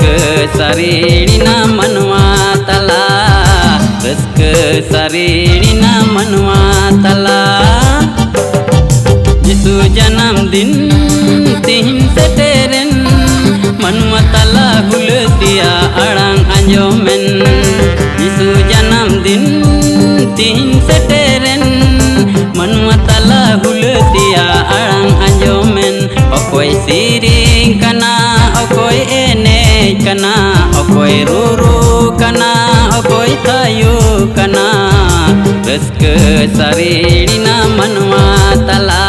Rızkı sarinina manwa tala, rızkı sarinina manwa tala. Jisu janam din tihin seteren, manwa tala hultia arang anjomen. Jisu janam din tihin seteren, manwa tala hultia arang anjomen. Okoi siring kana, okoi ene kana, okoi ruru kana, okoi tayu kana. Rızkı sarinina manwa tala,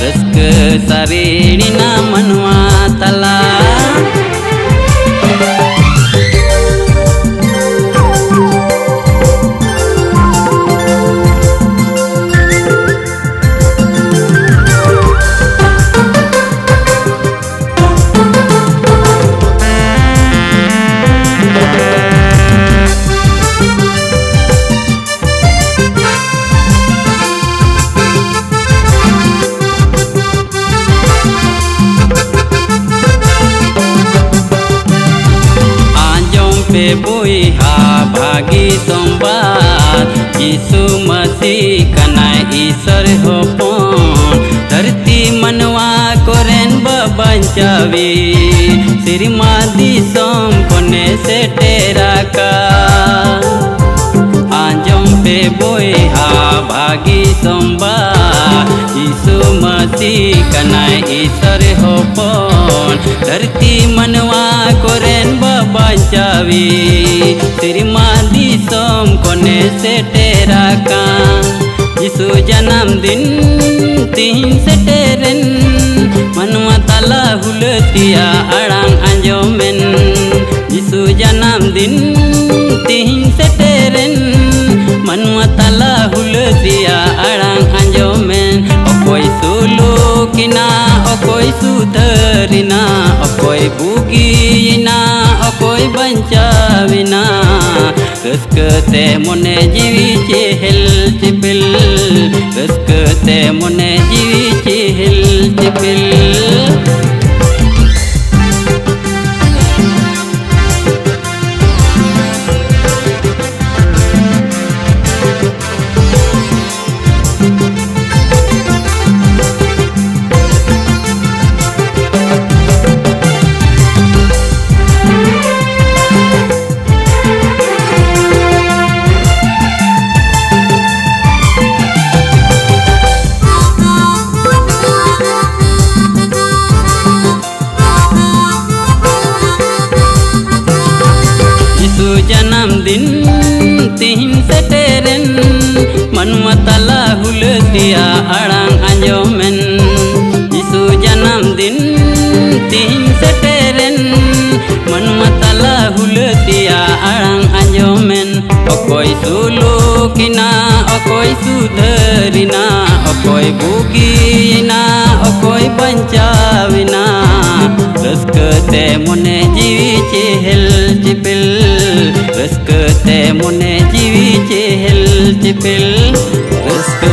rızkı sarinina manwa tala. पे बुहा भागी सोमवार यीशु मसीह कनाय ईश्वर हो पौन धरती मनवा कोरेन बंचावी सिरमादी सोम कोने से टेरा का आंजों पे बुहा भागी सोमवार यीशु मसीह कनाय ईश्वर हो पौन धरती मनवा कोरेन बंचावी सिरमादी सोम कोने से टेरा का यीशु जन्म दिन तीन से टेरन मनवा तला हुलतिया अड़ांग अंजोमेन यीशु जन्म दिन तीन से टेरन मनवा तला हुलतिया अड़ांग अंजोमेन ओकोई सुलुकिना ओकोई सुधरिना ओकोई बुगिना ओकोई बंचाविना रस्कते मोने जीवी चेहल चिपिल रस्कते मोने जीवी चेहल चिपिल जन्मदिन तीन से टेरन मनवा तला हुलतिया अड़ांग अंजोमेन यीशु जन्मदिन तीन से टेरन मनवा तला हुलतिया अड़ांग अंजोमेन ओकोई सुलुकिना ओकोई सुधरिना ओकोई बुगिना ओकोई बंचाविना रस्कते मोने जीवी चेहल चिपिल रस्कते मोने जीवी चेहल चिपिल रस्क